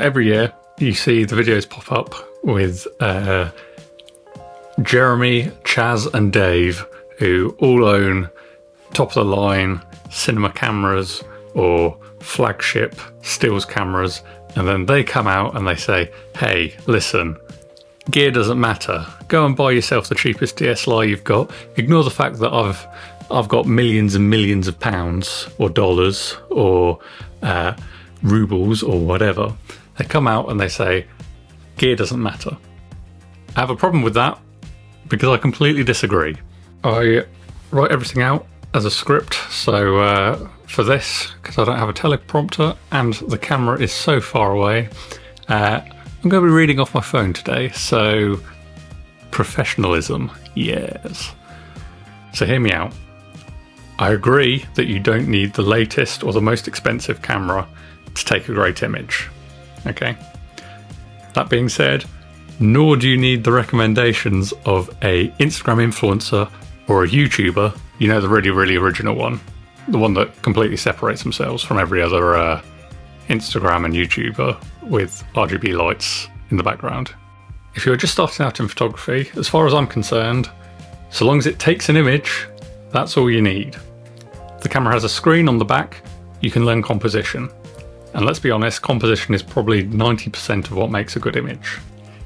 every year you see the videos pop up with Jeremy, Chaz and Dave, who all own top of the line cinema cameras or flagship stills cameras, and then they come out and they say, hey, listen, gear doesn't matter. Go and buy yourself the cheapest DSLR you've got. Ignore the fact that I've got millions and millions of pounds or dollars or rubles or whatever. They come out and they say, gear doesn't matter. I have a problem with that because I completely disagree. I write everything out as a script, so for this, because I don't have a teleprompter and the camera is so far away, I'm going to be reading off my phone today, so professionalism, yes. So hear me out. I agree that you don't need the latest or the most expensive camera to take a great image, okay? That being said, nor do you need the recommendations of a Instagram influencer or a YouTuber, you know, the really, really original one, the one that completely separates themselves from every other Instagram and YouTuber with RGB lights in the background. If you're just starting out in photography, as far as I'm concerned, so long as it takes an image, that's all you need. The camera has a screen on the back, you can learn composition. And let's be honest, composition is probably 90% of what makes a good image.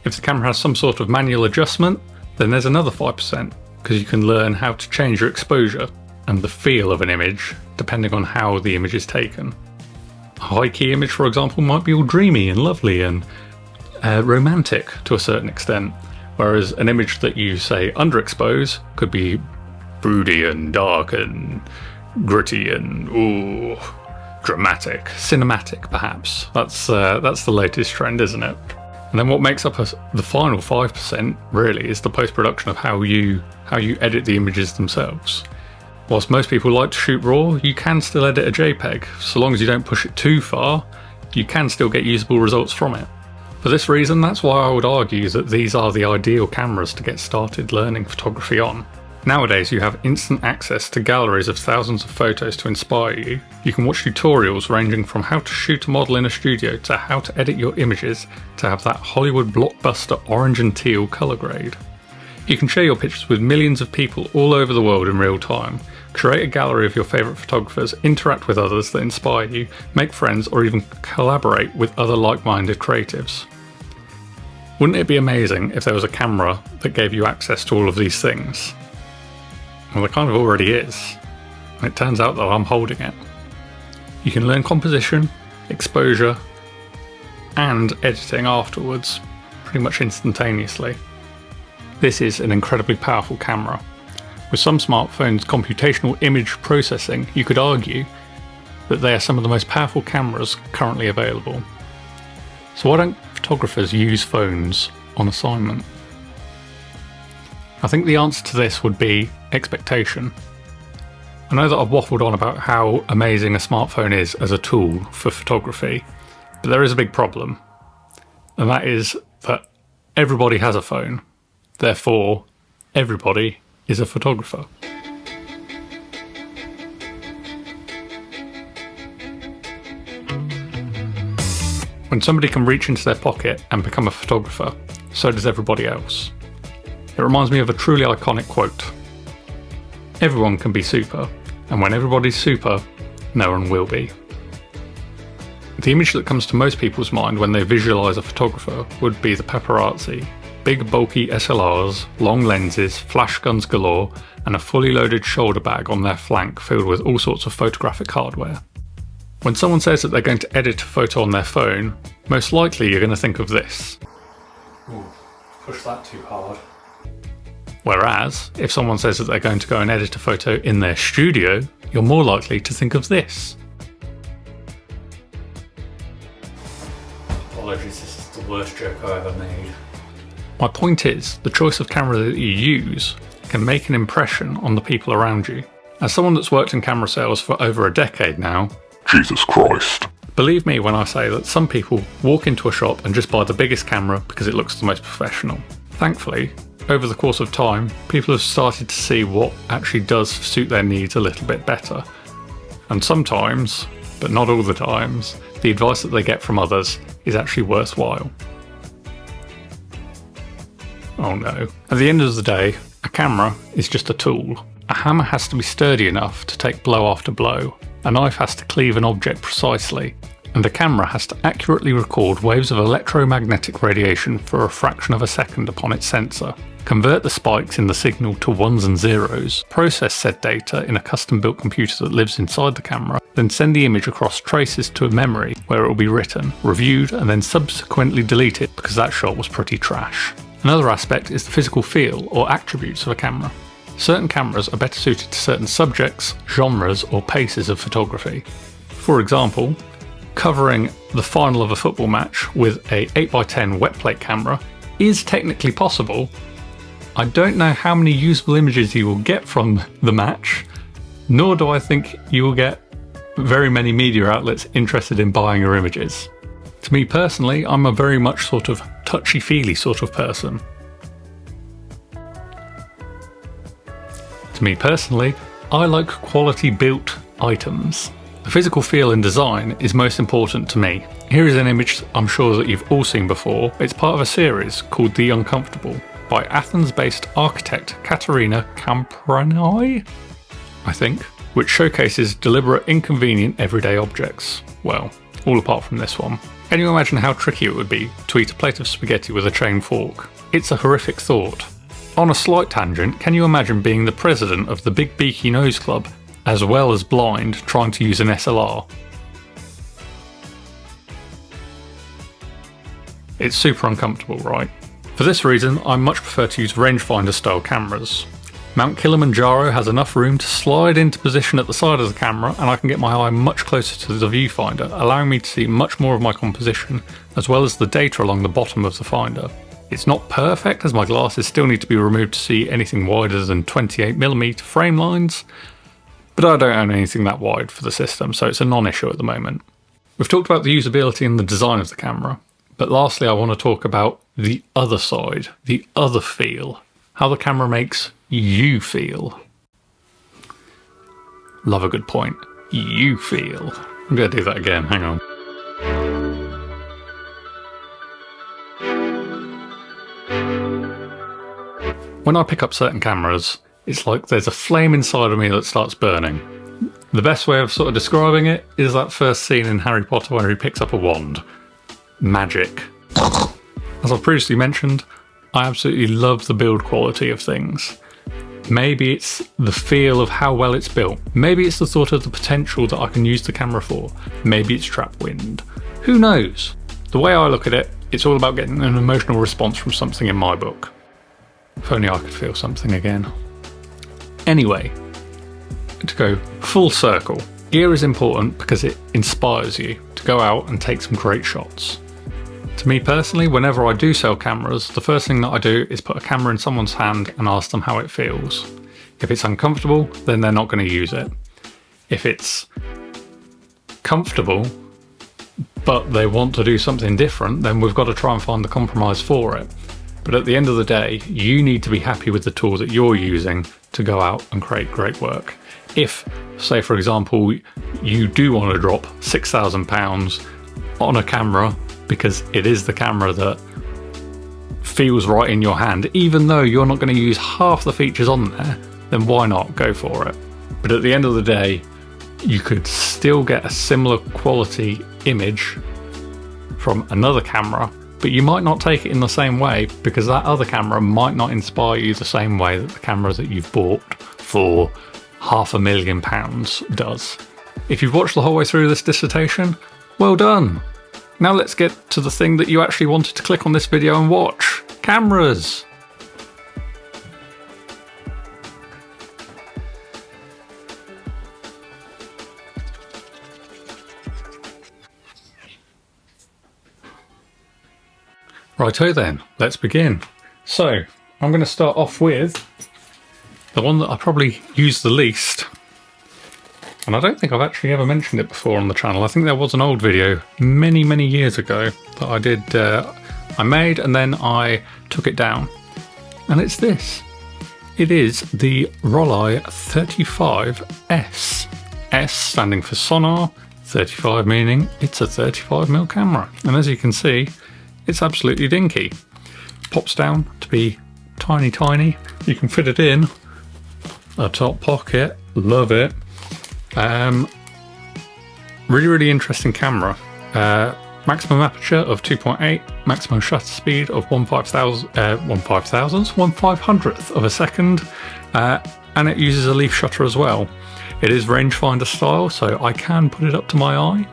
If the camera has some sort of manual adjustment, then there's another 5%, because you can learn how to change your exposure and the feel of an image depending on how the image is taken. A high key image, for example, might be all dreamy and lovely and romantic to a certain extent, whereas an image that you say underexpose could be broody and dark and gritty and ooh, dramatic, cinematic perhaps. That's the latest trend, isn't it? And then what makes up the final 5% really is the post-production of how you edit the images themselves. Whilst most people like to shoot raw, you can still edit a JPEG. So long as you don't push it too far, you can still get usable results from it. For this reason, that's why I would argue that these are the ideal cameras to get started learning photography on. Nowadays you have instant access to galleries of thousands of photos to inspire you. You can watch tutorials ranging from how to shoot a model in a studio to how to edit your images to have that Hollywood blockbuster orange and teal colour grade. You can share your pictures with millions of people all over the world in real time, create a gallery of your favourite photographers, interact with others that inspire you, make friends or even collaborate with other like-minded creatives. Wouldn't it be amazing if there was a camera that gave you access to all of these things? Well, there kind of already is, and it turns out that I'm holding it. You can learn composition, exposure, and editing afterwards, pretty much instantaneously. This is an incredibly powerful camera. With some smartphones' computational image processing, you could argue that they are some of the most powerful cameras currently available. So why don't photographers use phones on assignment? I think the answer to this would be expectation. I know that I've waffled on about how amazing a smartphone is as a tool for photography, but there is a big problem, and that is that everybody has a phone, therefore everybody is a photographer. When somebody can reach into their pocket and become a photographer, so does everybody else. It reminds me of a truly iconic quote. Everyone can be super, and when everybody's super, no one will be. The image that comes to most people's mind when they visualise a photographer would be the paparazzi. Big bulky SLRs, long lenses, flash guns galore, and a fully loaded shoulder bag on their flank filled with all sorts of photographic hardware. When someone says that they're going to edit a photo on their phone, most likely you're going to think of this. Ooh, push that too hard. Whereas, if someone says that they're going to go and edit a photo in their studio, you're more likely to think of this. Apologies, this is the worst joke I've ever made. My point is, the choice of camera that you use can make an impression on the people around you. As someone that's worked in camera sales for over a decade now, Jesus Christ. Believe me when I say that some people walk into a shop and just buy the biggest camera because it looks the most professional. Thankfully, over the course of time, people have started to see what actually does suit their needs a little bit better. And sometimes, but not all the times, the advice that they get from others is actually worthwhile. Oh no. At the end of the day, a camera is just a tool. A hammer has to be sturdy enough to take blow after blow. A knife has to cleave an object precisely. And a camera has to accurately record waves of electromagnetic radiation for a fraction of a second upon its sensor, convert the spikes in the signal to ones and zeros, process said data in a custom-built computer that lives inside the camera, then send the image across traces to a memory where it will be written, reviewed, and then subsequently deleted because that shot was pretty trash. Another aspect is the physical feel or attributes of a camera. Certain cameras are better suited to certain subjects, genres, or paces of photography. For example, covering the final of a football match with a 8x10 wet plate camera is technically possible. I don't know how many usable images you will get from the match, nor do I think you will get very many media outlets interested in buying your images. To me personally, I'm a very much sort of touchy-feely sort of person. To me personally, I like quality built items. The physical feel and design is most important to me. Here is an image I'm sure that you've all seen before. It's part of a series called The Uncomfortable by Athens-based architect Katerina Kampranoi, I think, which showcases deliberate, inconvenient, everyday objects. Well, all apart from this one. Can you imagine how tricky it would be to eat a plate of spaghetti with a chain fork? It's a horrific thought. On a slight tangent, can you imagine being the president of the Big Beaky Nose Club, as well as blind, trying to use an SLR? It's super uncomfortable, right? For this reason, I much prefer to use rangefinder style cameras. Mount Kilimanjaro has enough room to slide into position at the side of the camera, and I can get my eye much closer to the viewfinder, allowing me to see much more of my composition, as well as the data along the bottom of the finder. It's not perfect, as my glasses still need to be removed to see anything wider than 28mm frame lines, but I don't own anything that wide for the system, so it's a non-issue at the moment. We've talked about the usability and the design of the camera, but lastly I want to talk about the other side, the other feel, how the camera makes you feel. Love a good point. You feel. I'm going to do that again, hang on. When I pick up certain cameras, it's like there's a flame inside of me that starts burning. The best way of sort of describing it is that first scene in Harry Potter where he picks up a wand. Magic. As I've previously mentioned, I absolutely love the build quality of things. Maybe it's the feel of how well it's built. Maybe it's the thought of the potential that I can use the camera for. Maybe it's trap wind. Who knows? The way I look at it, it's all about getting an emotional response from something in my book. If only I could feel something again. Anyway, to go full circle, gear is important because it inspires you to go out and take some great shots. To me personally, whenever I do sell cameras, the first thing that I do is put a camera in someone's hand and ask them how it feels. If it's uncomfortable, then they're not going to use it. If it's comfortable, but they want to do something different, then we've got to try and find the compromise for it. But at the end of the day, you need to be happy with the tool that you're using to go out and create great work. If, say for example, you do want to drop £6,000 on a camera because it is the camera that feels right in your hand, even though you're not going to use half the features on there, then why not go for it? But at the end of the day, you could still get a similar quality image from another camera, but you might not take it in the same way because that other camera might not inspire you the same way that the camera that you've bought for £500,000 does. If you've watched the whole way through this dissertation, well done! Now let's get to the thing that you actually wanted to click on this video and watch. Cameras! Righto then, let's begin. So, I'm going to start off with the one that I probably use the least. And I don't think I've actually ever mentioned it before on the channel. I think there was an old video many, many years ago that I did, I made and then I took it down. And it's this. It is the Rollei 35S. S standing for sonar, 35 meaning it's a 35mm camera. And as you can see, it's absolutely dinky. Pops down to be tiny, tiny. You can fit it in a top pocket. Love it. Really, really interesting camera. Maximum aperture of 2.8, maximum shutter speed of 1/500th of a second, and it uses a leaf shutter as well. It is rangefinder style, so I can put it up to my eye.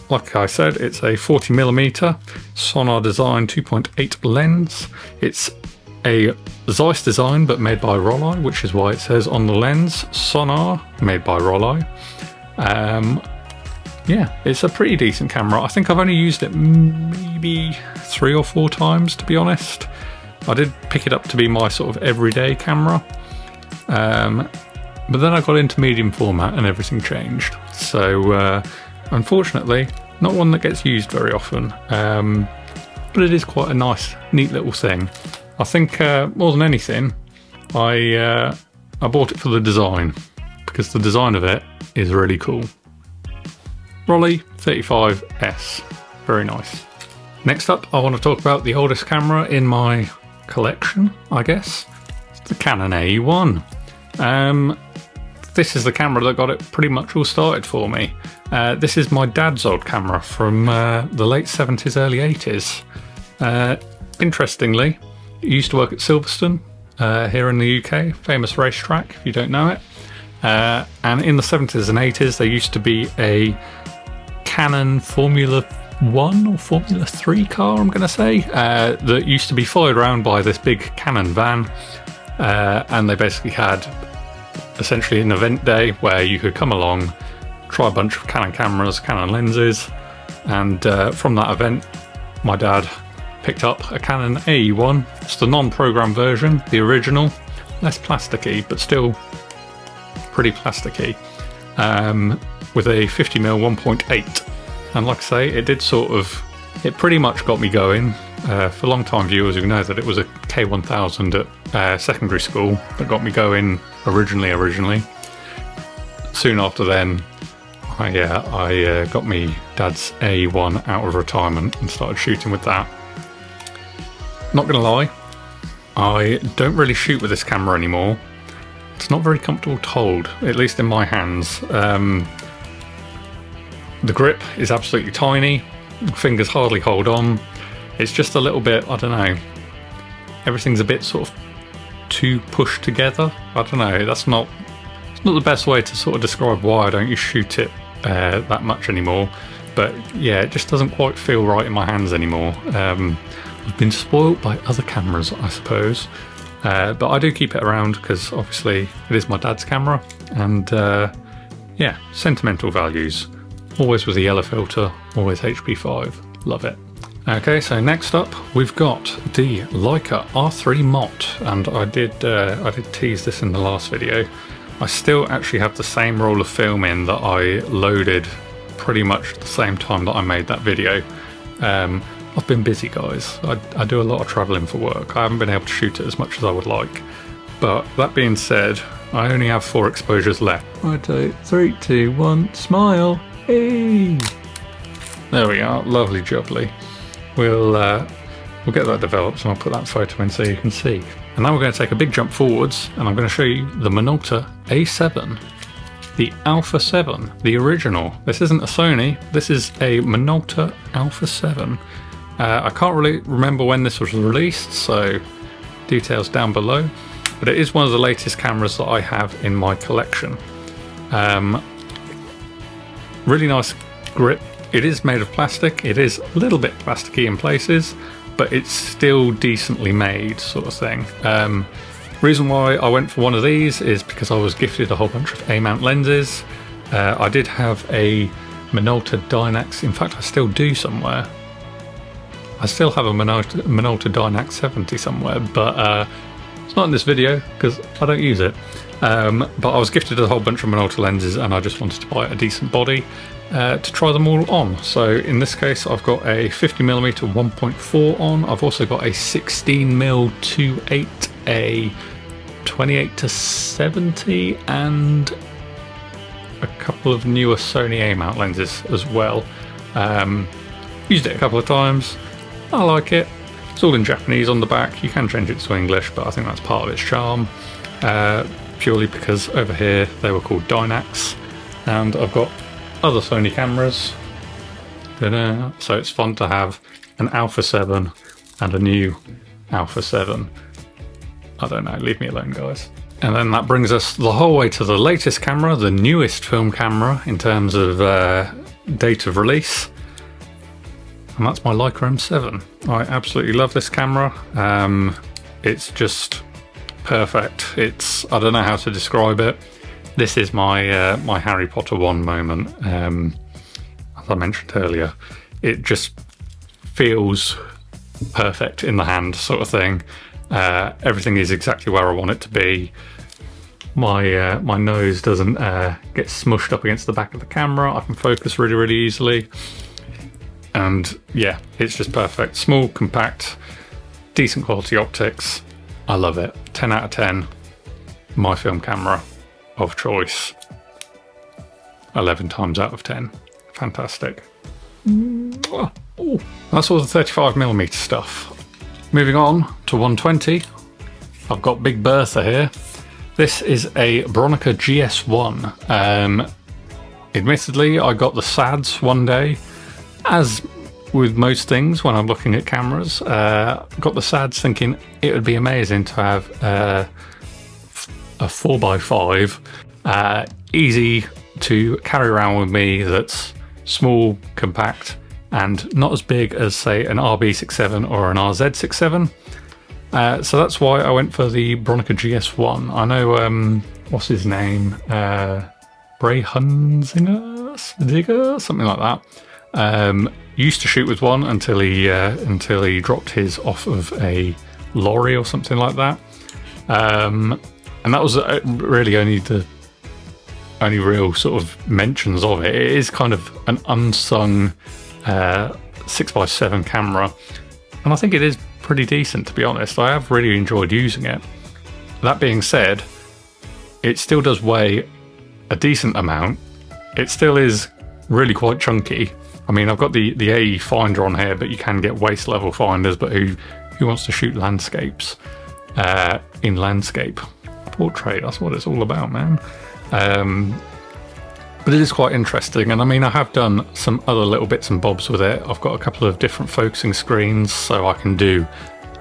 Like I said, it's a 40mm Sonar Design 2.8 lens. It's a Zeiss design but made by Rollei, which is why it says on the lens Sonar made by Rollei. Yeah, it's a pretty decent camera. I think I've only used it maybe 3 or 4 times, to be honest. I did pick it up to be my sort of everyday camera, but then I got into medium format and everything changed. So unfortunately, not one that gets used very often, but it is quite a nice, neat little thing. I think more than anything, I bought it for the design, because the design of it is really cool. Rollei 35S, very nice. Next up, I want to talk about the oldest camera in my collection, I guess. It's the Canon AE1. This is the camera that got it pretty much all started for me. This is my dad's old camera from the late 70s, early 80s. Interestingly, it used to work at Silverstone here in the UK, famous racetrack if you don't know it. And in the 70s and 80s, there used to be a Canon Formula 1 or Formula 3 car, I'm going to say, that used to be followed around by this big Canon van, and they basically had essentially an event day where you could come along, try a bunch of Canon cameras, Canon lenses, and from that event my dad picked up a Canon AE1. It's the non-program version, the original, less plasticky but still pretty plasticky, with a 50mm 1.8, and like I say, it pretty much got me going. For long time viewers who know that it was a K1000 at secondary school that got me going originally. Soon after then, I got me dad's A1 out of retirement and started shooting with that. Not gonna lie, I don't really shoot with this camera anymore. It's not very comfortable to hold, at least in my hands. The grip is absolutely tiny, fingers hardly hold on. It's just a little bit, I don't know, everything's a bit sort of too pushed together. I don't know, it's not the best way to sort of describe why I don't shoot it that much anymore. But yeah, it just doesn't quite feel right in my hands anymore. I've been spoilt by other cameras, I suppose. But I do keep it around because obviously it is my dad's camera, and yeah, sentimental values. Always with a yellow filter, always HP5, love it. Okay, so next up we've got the Leica R3 Mott, and I did tease this in the last video. I still actually have the same roll of film in that I loaded pretty much at the same time that I made that video. I've been busy, guys. I do a lot of travelling for work. I haven't been able to shoot it as much as I would like. But that being said, I only have 4 exposures left. Right, 3, 2, 1, smile! Hey! There we are, lovely jubbly. We'll get that developed and I'll put that photo in so you can see. And now we're going to take a big jump forwards, and I'm going to show you the Minolta A7. The Alpha 7, the original. This isn't a Sony, this is a Minolta Alpha 7. I can't really remember when this was released, so details down below. But it is one of the latest cameras that I have in my collection. Really nice grip. It is made of plastic. It is a little bit plasticky in places, but it's still decently made, sort of thing. Reason why I went for one of these is because I was gifted a whole bunch of A-mount lenses. I did have a Minolta Dynax, in fact I still do somewhere. I still have a Minolta Dynax 70 somewhere, but it's not in this video because I don't use it. But I was gifted a whole bunch of Minolta lenses and I just wanted to buy a decent body to try them all on. So in this case I've got a 50mm 1.4 on. I've also got a 16mm 2.8, a 28-70 and a couple of newer Sony A-mount lenses as well. Used it a couple of times. I like it. It's all in Japanese on the back. You can change it to English, but I think that's part of its charm. Purely because over here they were called Dynax, and I've got other Sony cameras. Ta-da. So it's fun to have an Alpha 7 and a new Alpha 7. I don't know, leave me alone, guys. And then that brings us the whole way to the latest camera, the newest film camera in terms of date of release. And that's my Leica M7. I absolutely love this camera. It's just perfect. I don't know how to describe it. This is my my Harry Potter 1 moment. As I mentioned earlier, it just feels perfect in the hand, sort of thing. Everything is exactly where I want it to be. My nose doesn't get smushed up against the back of the camera. I can focus really, really easily. And yeah, it's just perfect. Small, compact, decent quality optics. I love it. 10 out of 10. My film camera of choice. 11 times out of 10. Fantastic. Oh, that's all the 35mm stuff. Moving on to 120. I've got Big Bertha here. This is a Bronica GS1. Admittedly, I got the SADS one day. As with most things when I'm looking at cameras, got the SADS thinking it would be amazing to have a 4x5, easy to carry around with me, that's small, compact, and not as big as, say, an RB67 or an RZ67. So that's why I went for the Bronica GS1. I know, what's his name? Bray Hunzinger? Something like that. Used to shoot with one until he dropped his off of a lorry or something like that. And that was really only the only real sort of mentions of it. It is kind of an unsung 6x7 camera, and I think it is pretty decent, to be honest. I have really enjoyed using it. That being said, it still does weigh a decent amount. It still is really quite chunky. I mean, I've got the AE finder on here, but you can get waist level finders. But who wants to shoot landscapes in landscape portrait? That's what it's all about, man. But it is quite interesting, and I mean, I have done some other little bits and bobs with it. I've got a couple of different focusing screens, so I can do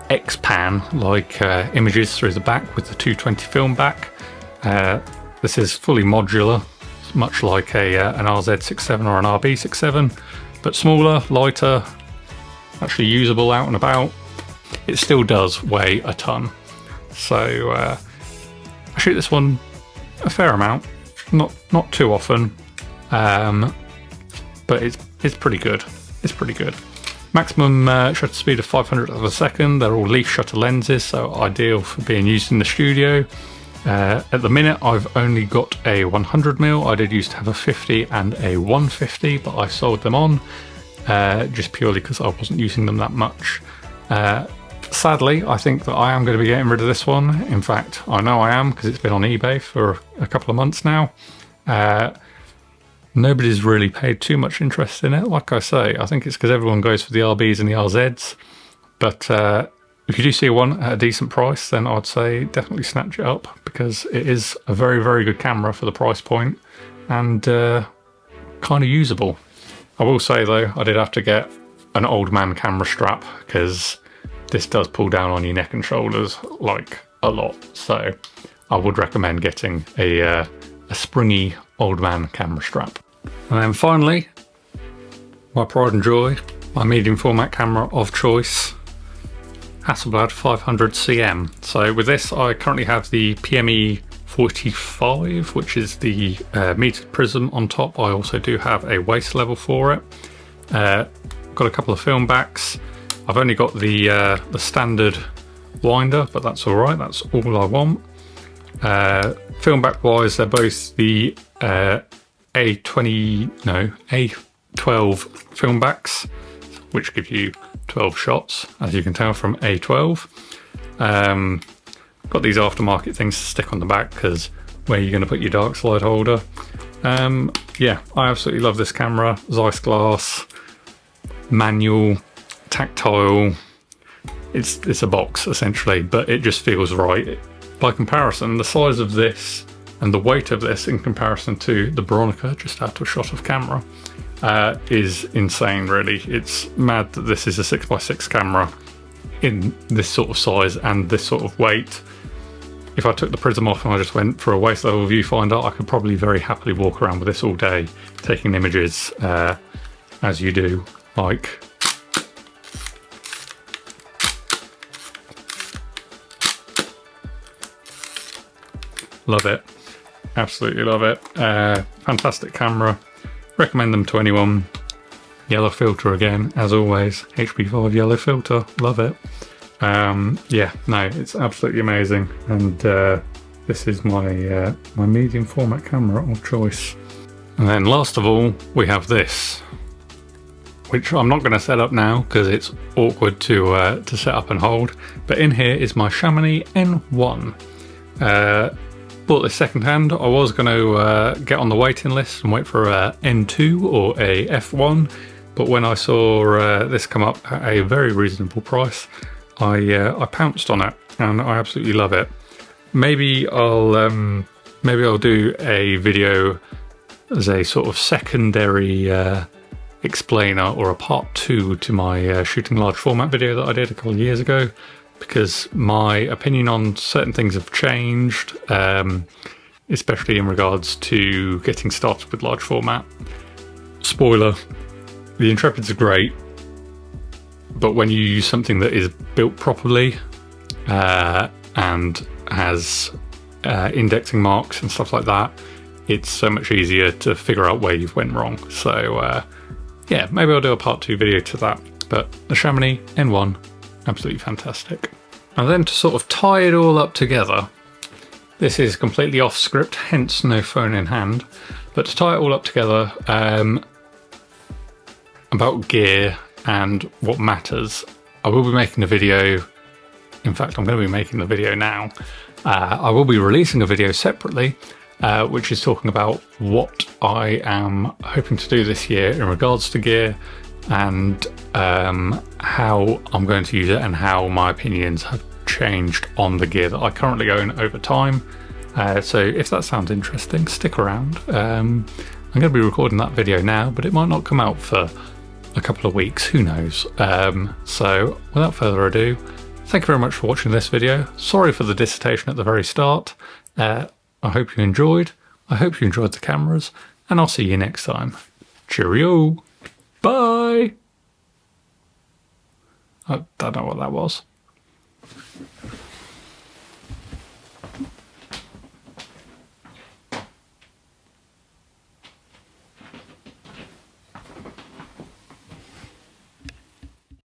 X-pan, like images through the back with the 220 film back. This is fully modular, much like an RZ67 or an RB67, but smaller, lighter, actually usable out and about. It still does weigh a ton. So I shoot this one a fair amount, not too often, but it's pretty good. It's pretty good. Maximum shutter speed of 500th of a second. They're all leaf shutter lenses, so ideal for being used in the studio. At the minute, I've only got a 100mm. I did used to have a 50 and a 150, but I sold them on just purely because I wasn't using them that much. Sadly, I think that I am going to be getting rid of this one. In fact, I know I am, because it's been on eBay for a couple of months now. Nobody's really paid too much interest in it. Like I say, I think it's because everyone goes for the RBs and the RZs. But if you do see one at a decent price, then I'd say definitely snatch it up, because it is a very, very good camera for the price point, and kind of usable. I will say though, I did have to get an old man camera strap, because this does pull down on your neck and shoulders like a lot. So I would recommend getting a springy old man camera strap. And then finally, my pride and joy, my medium format camera of choice, Hasselblad 500cm. So with this, I currently have the PME 45, which is the metered prism on top. I also do have a waist level for it. Got a couple of film backs. I've only got the standard winder, but that's all right. That's all I want. Film back wise, they're both the A12 film backs, which give you 12 shots, as you can tell from A12. Got these aftermarket things to stick on the back, because where you're going to put your dark slide holder. Yeah, I absolutely love this camera. Zeiss glass, manual, tactile. It's a box essentially, but it just feels right. By comparison, the size of this and the weight of this in comparison to the Veronica, just out of shot of camera, is insane really. It's mad that this is a 6x6 camera in this sort of size and this sort of weight. If I took the prism off and I just went for a waist level viewfinder, I could probably very happily walk around with this all day, taking images as you do, like love it, absolutely love it. Fantastic camera, recommend them to anyone. Yellow filter again, as always, HP5 yellow filter, love it. Yeah, no, it's absolutely amazing, and this is my my medium format camera of choice. And then last of all, we have this, which I'm not going to set up now because it's awkward to set up and hold. But in here is my Chamonix N1. Bought this secondhand. I was going to get on the waiting list and wait for a N2 or a F1, but when I saw this come up at a very reasonable price, I pounced on it, and I absolutely love it. Maybe I'll do a video as a sort of secondary explainer, or a part 2 to my shooting large format video that I did a couple of years ago, because my opinion on certain things have changed, especially in regards to getting started with large format. Spoiler, the Intrepids are great, but when you use something that is built properly and has indexing marks and stuff like that, it's so much easier to figure out where you've went wrong. So yeah, maybe I'll do a part 2 video to that. But the Chamonix N1, absolutely fantastic. And then to sort of tie it all up together, this is completely off script, hence no phone in hand, but to tie it all up together about gear and what matters, I will be making a video. In fact, I'm going to be making the video now. I will be releasing a video separately, which is talking about what I am hoping to do this year in regards to gear, and how I'm going to use it, and how my opinions have changed on the gear that I currently own over time. So if that sounds interesting, stick around. I'm going to be recording that video now, but it might not come out for a couple of weeks, who knows. So without further ado, thank you very much for watching this video. Sorry for the dissertation at the very start. I hope you enjoyed. I hope you enjoyed the cameras, and I'll see you next time. Cheerio. Bye. I don't know what that was.